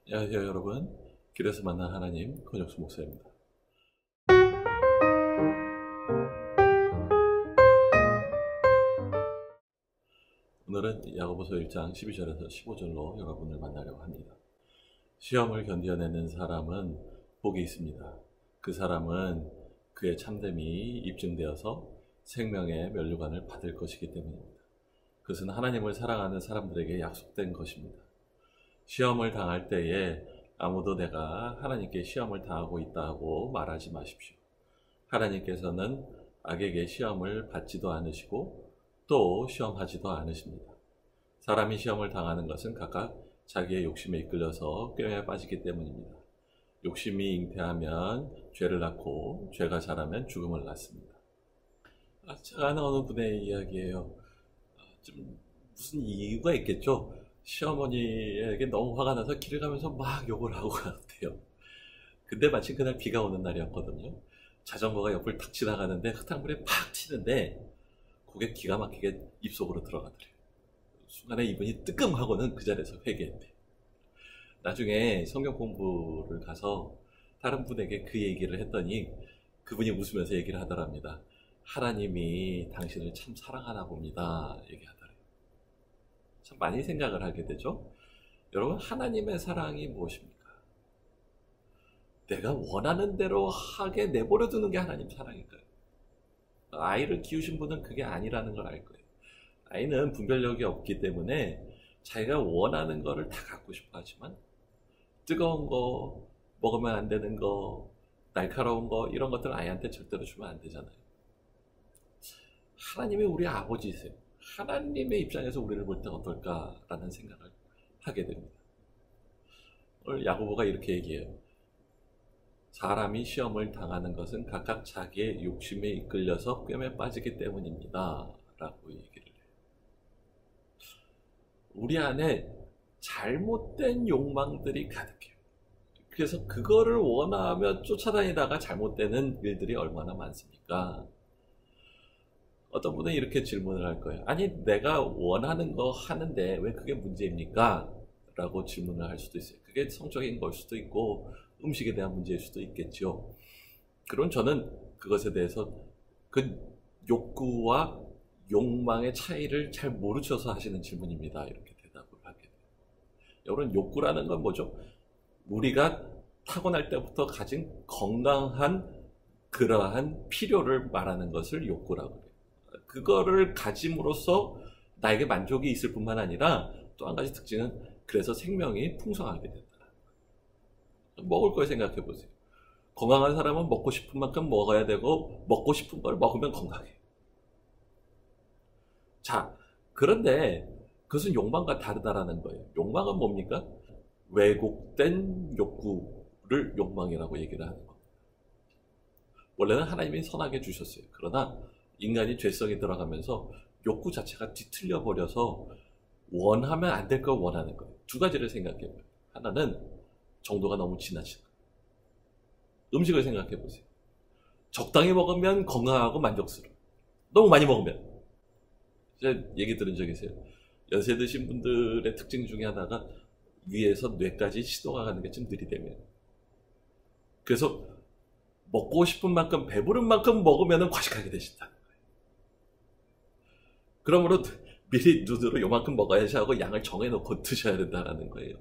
안녕하세요 여러분. 길에서 만난 하나님 권혁수 목사입니다. 오늘은 야고보서 1장 12절에서 15절로 여러분을 만나려고 합니다. 시험을 견뎌내는 사람은 복이 있습니다. 그 사람은 그의 참됨이 입증되어서 생명의 면류관을 받을 것이기 때문입니다. 그것은 하나님을 사랑하는 사람들에게 약속된 것입니다. 시험을 당할 때에 아무도 내가 하나님께 시험을 당하고 있다고 말하지 마십시오. 하나님께서는 악에게 시험을 받지도 않으시고 또 시험하지도 않으십니다. 사람이 시험을 당하는 것은 각각 자기의 욕심에 이끌려서 꾀에 빠지기 때문입니다. 욕심이 잉태하면 죄를 낳고 죄가 자라면 죽음을 낳습니다. 제가 아는 어느 분의 이야기예요. 좀 무슨 이유가 있겠죠? 시어머니에게 너무 화가 나서 길을 가면서 막 욕을 하고 갔대요. 근데 마침 그날 비가 오는 날이었거든요. 자전거가 옆을 탁 지나가는데 흙탕물이 팍 튀는데 그게 기가 막히게 입속으로 들어가더래요. 순간에 이분이 뜨끔하고는 그 자리에서 회개했대. 나중에 성경 공부를 가서 다른 분에게 그 얘기를 했더니 그분이 웃으면서 얘기를 하더랍니다. 하나님이 당신을 참 사랑하나 봅니다. 얘기하더래요. 참 많이 생각을 하게 되죠. 여러분, 하나님의 사랑이 무엇입니까? 내가 원하는 대로 하게 내버려 두는 게 하나님 사랑일까요? 아이를 키우신 분은 그게 아니라는 걸 알 거예요. 아이는 분별력이 없기 때문에 자기가 원하는 거를 다 갖고 싶어 하지만 뜨거운 거, 먹으면 안 되는 거, 날카로운 거 이런 것들 아이한테 절대로 주면 안 되잖아요. 하나님이 우리 아버지세요. 하나님의 입장에서 우리를 볼 때 어떨까라는 생각을 하게 됩니다. 오늘 야고보가 이렇게 얘기해요. 사람이 시험을 당하는 것은 각각 자기의 욕심에 이끌려서 꿰매 빠지기 때문입니다. 라고 얘기를 해요. 우리 안에 잘못된 욕망들이 가득해요. 그래서 그거를 원하며 쫓아다니다가 잘못되는 일들이 얼마나 많습니까? 어떤 분은 이렇게 질문을 할 거예요. 아니, 내가 원하는 거 하는데 왜 그게 문제입니까? 라고 질문을 할 수도 있어요. 그게 성적인 걸 수도 있고 음식에 대한 문제일 수도 있겠죠. 그럼 저는 그것에 대해서 그 욕구와 욕망의 차이를 잘 모르셔서 하시는 질문입니다. 이렇게 대답을 하게 돼요. 여러분, 욕구라는 건 뭐죠? 우리가 타고날 때부터 가진 건강한 그러한 필요를 말하는 것을 욕구라고 해요. 그거를 가짐으로써 나에게 만족이 있을 뿐만 아니라 또 한 가지 특징은 그래서 생명이 풍성하게 된다. 먹을 걸 생각해 보세요. 건강한 사람은 먹고 싶은 만큼 먹어야 되고 먹고 싶은 걸 먹으면 건강해. 자, 그런데 그것은 욕망과 다르다라는 거예요. 욕망은 뭡니까? 왜곡된 욕구를 욕망이라고 얘기를 하는 겁니다. 원래는 하나님이 선하게 주셨어요. 그러나 인간이 죄성이 들어가면서 욕구 자체가 뒤틀려 버려서 원하면 안 될 걸 원하는 거예요. 두 가지를 생각해 봐요. 하나는 정도가 너무 지나친 거예요. 음식을 생각해 보세요. 적당히 먹으면 건강하고 만족스러워. 너무 많이 먹으면. 제가 얘기 들은 적 있어요. 연세 드신 분들의 특징 중에 하나가 위에서 뇌까지 시도가 가는 게 좀 느리대면. 그래서 먹고 싶은 만큼 배부른 만큼 먹으면 과식하게 되신다. 그러므로 미리 눈으로 요만큼 먹어야지 하고 양을 정해놓고 드셔야 된다는 거예요.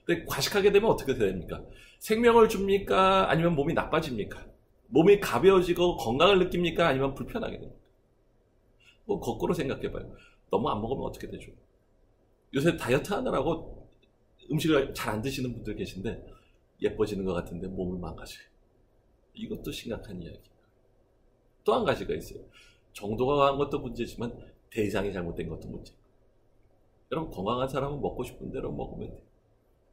근데 과식하게 되면 어떻게 됩니까? 생명을 줍니까? 아니면 몸이 나빠집니까? 몸이 가벼워지고 건강을 느낍니까? 아니면 불편하게 됩니까? 뭐 거꾸로 생각해봐요. 너무 안 먹으면 어떻게 되죠? 요새 다이어트 하느라고 음식을 잘 안 드시는 분들 계신데 예뻐지는 것 같은데 몸을 망가져요. 이것도 심각한 이야기예요. 또 한 가지가 있어요. 정도가 강한 것도 문제지만 대상이 잘못된 것도 문제예요. 여러분, 건강한 사람은 먹고 싶은 대로 먹으면 돼요.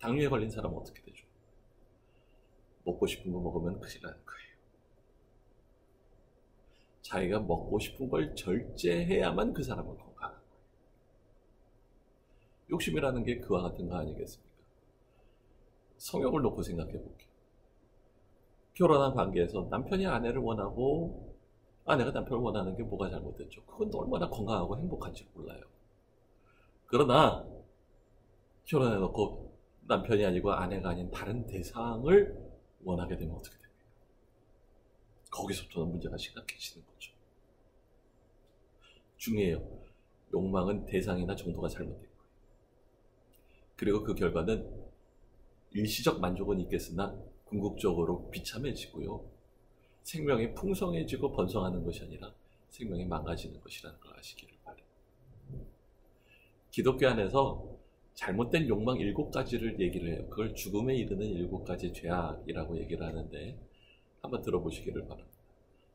당뇨에 걸린 사람은 어떻게 되죠? 먹고 싶은 거 먹으면 큰일 나는 거예요. 자기가 먹고 싶은 걸 절제해야만 그 사람은 건강한 거예요. 욕심이라는 게 그와 같은 거 아니겠습니까? 성욕을 놓고 생각해 볼게요. 결혼한 관계에서 남편이 아내를 원하고 아내가 남편을 원하는 게 뭐가 잘못됐죠? 그건 얼마나 건강하고 행복한지 몰라요. 그러나 결혼해놓고 남편이 아니고 아내가 아닌 다른 대상을 원하게 되면 어떻게 됩니까? 거기서부터 문제가 심각해지는 거죠. 중요해요. 욕망은 대상이나 정도가 잘못된 거예요. 그리고 그 결과는 일시적 만족은 있겠으나 궁극적으로 비참해지고요. 생명이 풍성해지고 번성하는 것이 아니라 생명이 망가지는 것이라는 걸 아시기를 바랍니다. 기독교 안에서 잘못된 욕망 7가지를 얘기를 해요. 그걸 죽음에 이르는 7가지 죄악이라고 얘기를 하는데 한번 들어보시기를 바랍니다.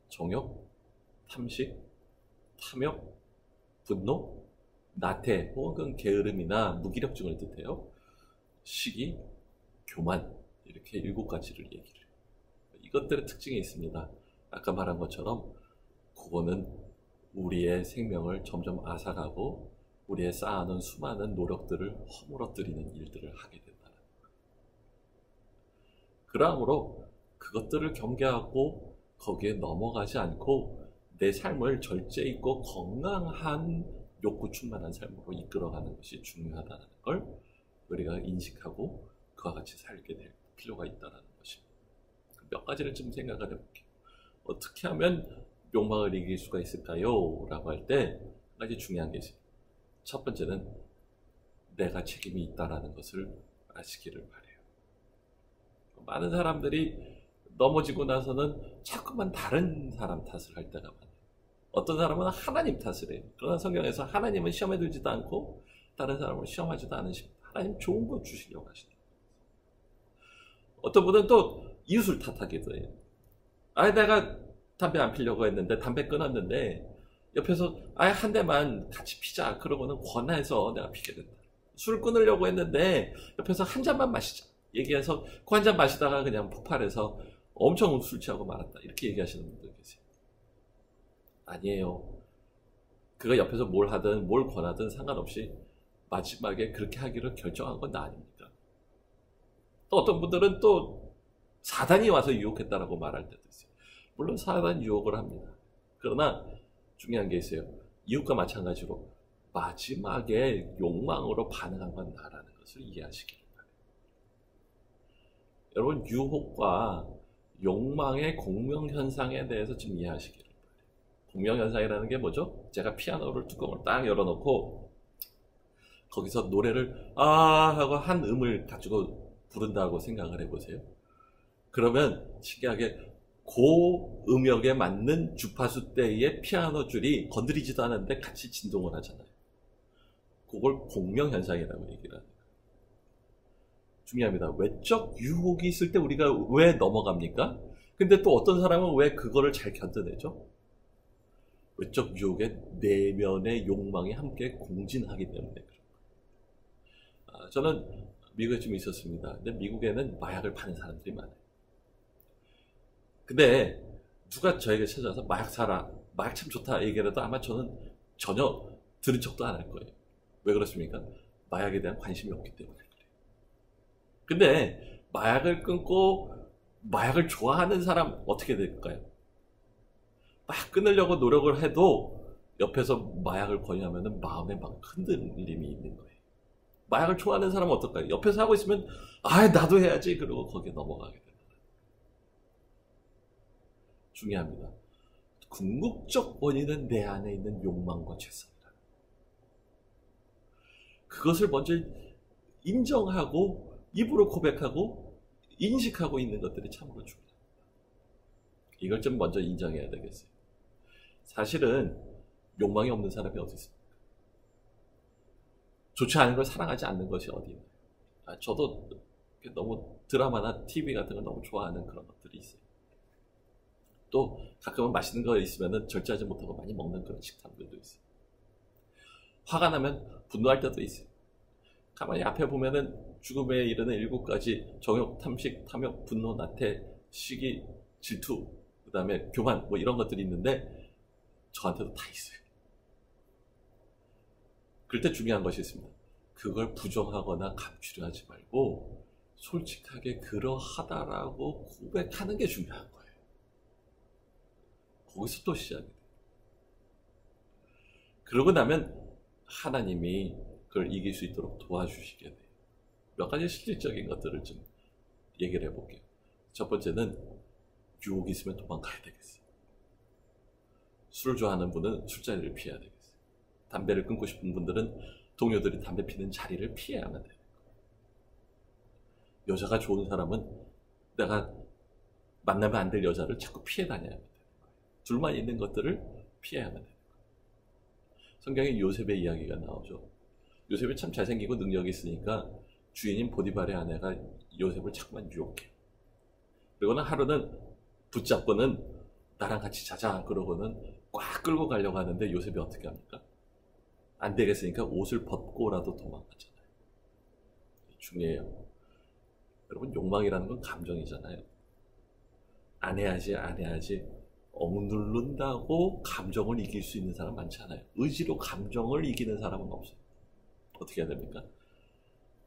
정욕, 탐식, 탐욕, 분노, 나태 혹은 게으름이나 무기력증을 뜻해요. 시기, 교만, 이렇게 7가지를 얘기를 해요. 이것들의 특징이 있습니다. 아까 말한 것처럼 그거는 우리의 생명을 점점 앗아가고 우리의 쌓아놓은 수많은 노력들을 허물어뜨리는 일들을 하게 된다는 거예요. 그러므로 그것들을 경계하고 거기에 넘어가지 않고 내 삶을 절제 있고 건강한 욕구 충만한 삶으로 이끌어가는 것이 중요하다는 걸 우리가 인식하고 그와 같이 살게 될 필요가 있다는 것입니다. 몇 가지를 좀 생각을 해볼게요. 어떻게 하면 욕망을 이길 수가 있을까요? 라고 할 때 한 가지 중요한 게 있어요. 첫 번째는 내가 책임이 있다는 것을 아시기를 바라요. 많은 사람들이 넘어지고 나서는 자꾸만 다른 사람 탓을 할 때가 많아요. 어떤 사람은 하나님 탓을 해요. 그러나 성경에서 하나님은 시험에 들지도 않고 다른 사람을 시험하지도 않으십니다. 하나님 좋은 거 주시려고 하시는 거예요. 어떤 분은 또 이웃을 탓하기도 해요. 내가 담배 안 피려고 했는데 담배 끊었는데 옆에서 한 대만 같이 피자 그러고는 권해서 내가 피게 된다. 술 끊으려고 했는데 옆에서 한 잔만 마시자 얘기해서 그 한 잔 마시다가 그냥 폭발해서 엄청 술 취하고 말았다. 이렇게 얘기하시는 분들 계세요. 아니에요. 그가 옆에서 뭘 하든 뭘 권하든 상관없이 마지막에 그렇게 하기로 결정한 건 나 아닙니까? 또 어떤 분들은 또 사단이 와서 유혹했다라고 말할 때도 있어요. 물론 사단 유혹을 합니다. 그러나 중요한 게 있어요. 이웃과 마찬가지로 마지막에 욕망으로 반응한 건 나라는 것을 이해하시기를 바랍니다. 여러분 유혹과 욕망의 공명현상에 대해서 좀 이해하시기를 바랍니다. 공명현상이라는 게 뭐죠? 제가 피아노를 뚜껑을 딱 열어놓고 거기서 노래를 하고 한 음을 가지고 부른다고 생각을 해보세요. 그러면 신기하게 고음역에 맞는 주파수 대의 피아노 줄이 건드리지도 않았는데 같이 진동을 하잖아요. 그걸 공명현상이라고 얘기를 합니다. 중요합니다. 외적 유혹이 있을 때 우리가 왜 넘어갑니까? 근데 또 어떤 사람은 왜 그거를 잘 견뎌내죠? 외적 유혹의 내면의 욕망이 함께 공진하기 때문에 그런 거예요. 저는 미국에 좀 있었습니다. 근데 미국에는 마약을 파는 사람들이 많아요. 근데 누가 저에게 찾아와서 마약 사라, 마약 참 좋다 얘기해도 아마 저는 전혀 들은 척도 안 할 거예요. 왜 그렇습니까? 마약에 대한 관심이 없기 때문에 그래요. 근데 마약을 끊고 마약을 좋아하는 사람 어떻게 될까요? 막 끊으려고 노력을 해도 옆에서 마약을 권유하면 마음에 막 흔들림이 있는 거예요. 마약을 좋아하는 사람은 어떨까요? 옆에서 하고 있으면 나도 해야지 그러고 거기에 넘어가게 돼요. 중요합니다. 궁극적 원인은 내 안에 있는 욕망과 죄성이다. 그것을 먼저 인정하고 입으로 고백하고 인식하고 있는 것들이 참으로 중요합니다. 이걸 좀 먼저 인정해야 되겠어요. 사실은 욕망이 없는 사람이 어디 있습니까? 좋지 않은 걸 사랑하지 않는 것이 어디 있나요? 저도 너무 드라마나 TV 같은 걸 너무 좋아하는 그런 것들이 있어요. 또 가끔은 맛있는 거 있으면 절제하지 못하고 많이 먹는 그런 식탐들도 있어요. 화가 나면 분노할 때도 있어요. 가만히 앞에 보면은 죽음에 이르는 7가지 정욕, 탐식, 탐욕, 분노, 나태, 시기, 질투, 그 다음에 교만 뭐 이런 것들이 있는데 저한테도 다 있어요. 그럴 때 중요한 것이 있습니다. 그걸 부정하거나 감추려 하지 말고 솔직하게 그러하다라고 고백하는 게 중요한 거예요. 거기서 또 시작이 돼요. 그러고 나면 하나님이 그걸 이길 수 있도록 도와주시게 돼요. 몇 가지 실질적인 것들을 좀 얘기를 해볼게요. 첫 번째는 유혹이 있으면 도망가야 되겠어요. 술을 좋아하는 분은 술자리를 피해야 되겠어요. 담배를 끊고 싶은 분들은 동료들이 담배 피는 자리를 피해야만 돼요. 여자가 좋은 사람은 내가 만나면 안 될 여자를 자꾸 피해 다녀야 돼요. 둘만 있는 것들을 피해야만 돼요. 성경에 요셉의 이야기가 나오죠. 요셉이 참 잘생기고 능력이 있으니까 주인인 보디발의 아내가 요셉을 자꾸만 유혹해. 그리고는 하루는 붙잡고는 나랑 같이 자자 그러고는 꽉 끌고 가려고 하는데 요셉이 어떻게 합니까? 안 되겠으니까 옷을 벗고라도 도망가잖아요. 중요해요. 여러분, 욕망이라는 건 감정이잖아요. 안 해야지 억누른다고 감정을 이길 수 있는 사람 많지 않아요. 의지로 감정을 이기는 사람은 없어요. 어떻게 해야 됩니까?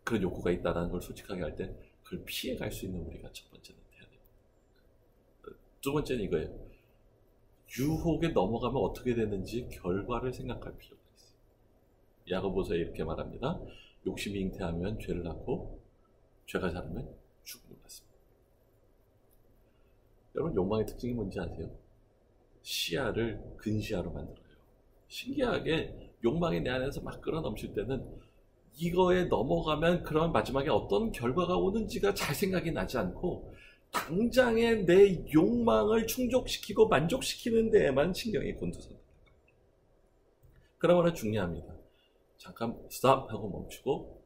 그런 욕구가 있다는 걸 솔직하게 할 때 그걸 피해갈 수 있는 우리가 첫 번째는 해야 됩니다. 두 번째는 이거예요. 유혹에 넘어가면 어떻게 되는지 결과를 생각할 필요가 있어요. 야고보서에 이렇게 말합니다. 욕심이 잉태하면 죄를 낳고 죄가 자라면 죽음을 낳습니다. 여러분, 욕망의 특징이 뭔지 아세요? 시야를 근시야로 만들어요. 신기하게 욕망이 내 안에서 막 끌어넘칠 때는 이거에 넘어가면 그런 마지막에 어떤 결과가 오는지가 잘 생각이 나지 않고 당장의 내 욕망을 충족시키고 만족시키는 데에만 신경이 곤두선다. 그러므로 중요합니다. 잠깐 스탑 하고 멈추고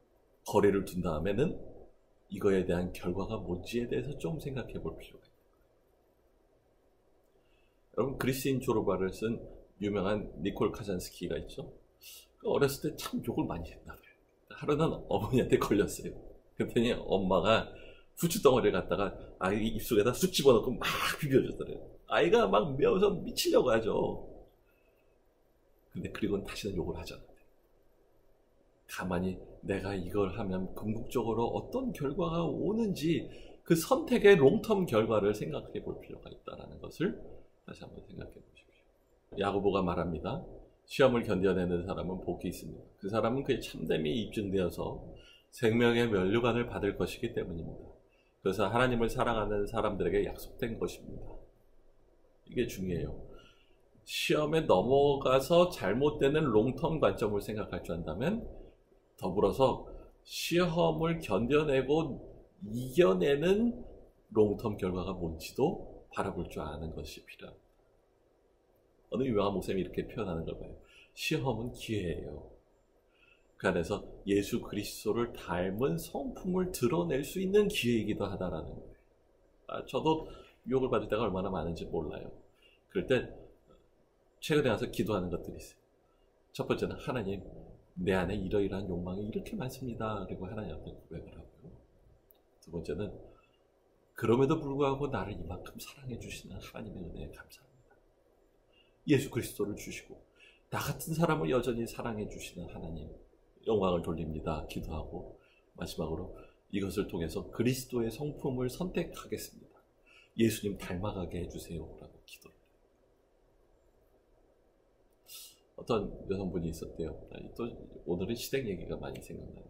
거리를 둔 다음에는 이거에 대한 결과가 뭔지에 대해서 좀 생각해 볼 필요가 있습니다. 여러분, 그리스인 조르바를 쓴 유명한 니콜 카잔스키가 있죠. 어렸을 때 참 욕을 많이 했나 봐요. 하루는 어머니한테 걸렸어요. 그랬더니 엄마가 후추덩어리를 갖다가 아이 입속에다 쑥 집어넣고 막 비벼주더래요. 아이가 막 매워서 미치려고 하죠. 근데 그리고는 다시는 욕을 하지 않아요. 가만히 내가 이걸 하면 궁극적으로 어떤 결과가 오는지 그 선택의 롱텀 결과를 생각해 볼 필요가 있다는 것을 다시 한번 생각해 보십시오. 야고보가 말합니다. 시험을 견뎌내는 사람은 복이 있습니다. 그 사람은 그의 참됨이 입증되어서 생명의 면류관을 받을 것이기 때문입니다. 그래서 하나님을 사랑하는 사람들에게 약속된 것입니다. 이게 중요해요. 시험에 넘어가서 잘못되는 롱텀 관점을 생각할 줄 안다면 더불어서 시험을 견뎌내고 이겨내는 롱텀 결과가 뭔지도 바라볼 줄 아는 것이 필요합니다. 어느 유명한 목사님이 이렇게 표현하는 걸 봐요. 시험은 기회예요. 그 안에서 예수 그리스도를 닮은 성품을 드러낼 수 있는 기회이기도 하다라는 거예요. 저도 유혹을 받을 때가 얼마나 많은지 몰라요. 그럴 때 최근에 와서 기도하는 것들이 있어요. 첫 번째는 하나님, 내 안에 이러이러한 욕망이 이렇게 많습니다. 그리고 하나님한테 고백을 하고요. 두 번째는 그럼에도 불구하고 나를 이만큼 사랑해 주시는 하나님의 은혜에 감사합니다. 예수 그리스도를 주시고 나 같은 사람을 여전히 사랑해 주시는 하나님 영광을 돌립니다. 기도하고 마지막으로 이것을 통해서 그리스도의 성품을 선택하겠습니다. 예수님 닮아가게 해주세요. 라고 기도를 해요. 어떤 여성분이 있었대요. 또 오늘은 시댁 얘기가 많이 생각나요.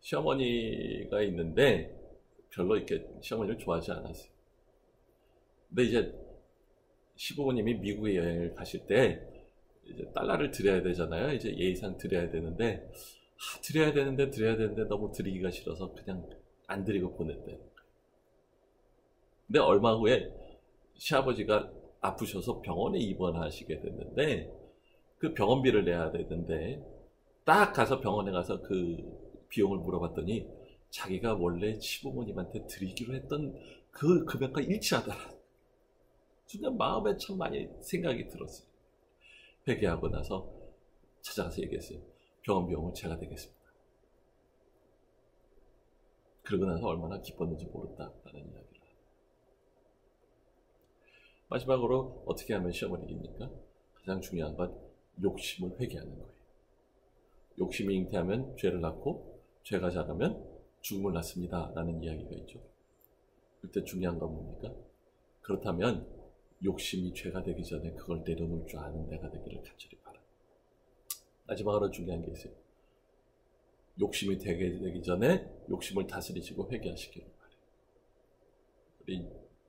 시어머니가 있는데 별로 이렇게 시어머니를 좋아하지 않았어요. 근데 이제 시부모님이 미국에 여행을 가실 때 이제 달러를 드려야 되잖아요. 이제 예의상 드려야 되는데 드려야 되는데 너무 드리기가 싫어서 그냥 안 드리고 보냈대요. 근데 얼마 후에 시아버지가 아프셔서 병원에 입원하시게 됐는데 그 병원비를 내야 되는데 딱 가서 병원에 가서 그 비용을 물어봤더니 자기가 원래 시부모님한테 드리기로 했던 그 금액과 일치하더라. 그냥 마음에 참 많이 생각이 들었어요. 회개하고 나서 찾아가서 얘기했어요. 병원 비용은 제가 되겠습니다. 그러고 나서 얼마나 기뻤는지 모른다라는 이야기를 합니다. 마지막으로 어떻게 하면 시험을 이깁니까? 가장 중요한 건 욕심을 회개하는 거예요. 욕심이 잉태하면 죄를 낳고 죄가 자라면 죽음을 낳습니다. 라는 이야기가 있죠. 그때 중요한 건 뭡니까? 그렇다면 욕심이 죄가 되기 전에 그걸 내려놓을 줄 아는 내가 되기를 간절히 바랍니다. 마지막으로 중요한 게 있어요. 욕심이 되기 전에 욕심을 다스리시고 회개하시기를 바래요. 우리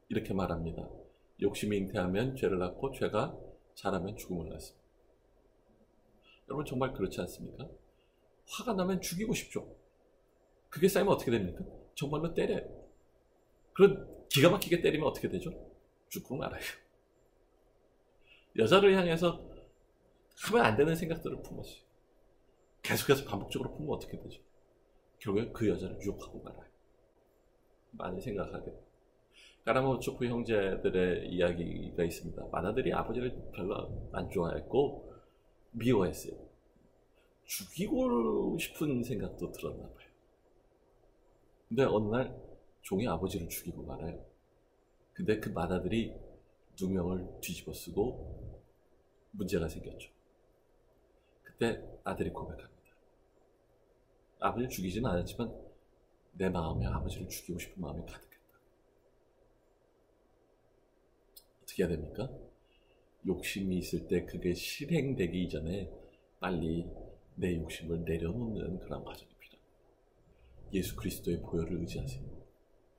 이렇게 말합니다. 욕심이 잉태하면 죄를 낳고 죄가 자라면 죽음을 낳습니다. 여러분 정말 그렇지 않습니까? 화가 나면 죽이고 싶죠. 그게 쌓이면 어떻게 됩니까? 정말로 때려요. 그런 기가 막히게 때리면 어떻게 되죠? 죽고 말아요. 여자를 향해서 하면 안 되는 생각들을 품었어요. 계속해서 반복적으로 품으면 어떻게 되죠? 결국에 그 여자를 유혹하고 말아요. 많이 생각하게 돼요. 까라모초프 형제들의 이야기가 있습니다. 마나들이 아버지를 별로 안 좋아했고 미워했어요. 죽이고 싶은 생각도 들었나 봐요. 근데 어느 날 종이 아버지를 죽이고 말아요. 근데 그 마나들이 누명을 뒤집어 쓰고 문제가 생겼죠. 그때 아들이 고백합니다. 아버지를 죽이지는 않았지만 내 마음에 아버지를 죽이고 싶은 마음이 가득했다. 어떻게 해야 됩니까? 욕심이 있을 때 그게 실행되기 전에 빨리 내 욕심을 내려놓는 그런 과정이 필요합니다. 예수 그리스도의 보혈을 의지하세요.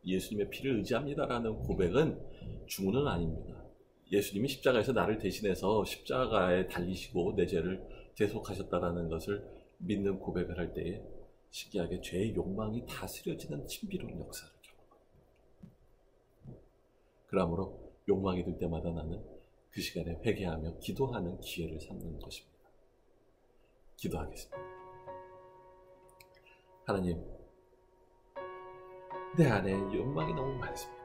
예수님의 피를 의지합니다라는 고백은 주문은 아닙니다. 예수님이 십자가에서 나를 대신해서 십자가에 달리시고 내 죄를 대속하셨다라는 것을 믿는 고백을 할 때에 신기하게 죄의 욕망이 다스려지는 신비로운 역사를 경험합니다. 그러므로 욕망이 들 때마다 나는 그 시간에 회개하며 기도하는 기회를 삼는 것입니다. 기도하겠습니다. 하나님, 내 안에 욕망이 너무 많습니다.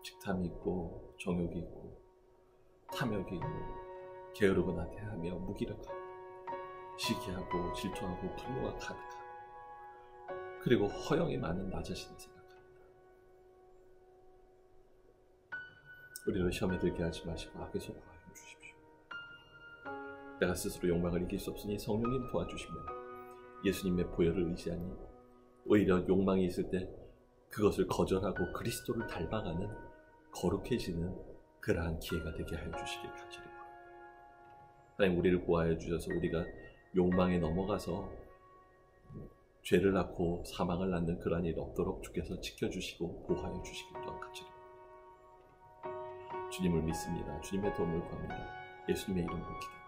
식탐이 있고 정욕이 있고 탐욕이 있고 게으르고 나태하며 무기력하고 시기하고 질투하고 분노가 가득하고 그리고 허영이 많은 나 자신을 생각합니다. 우리를 시험에 들게 하지 마시고 악에서 구하여 주십시오. 내가 스스로 욕망을 이길 수 없으니 성령님 도와주시며 예수님의 보혈을 의지하니 오히려 욕망이 있을 때 그것을 거절하고 그리스도를 닮아가는 거룩해지는 그러한 기회가 되게 하여 주시길 간절히 바랍니다. 하나님, 우리를 구하여 주셔서 우리가 욕망에 넘어가서 죄를 낳고 사망을 낳는 그러한 일이 없도록 주께서 지켜주시고 보호하여 주시길 또한 간절히 바랍니다. 주님을 믿습니다. 주님의 도움을 구합니다. 예수님의 이름으로 기도합니다.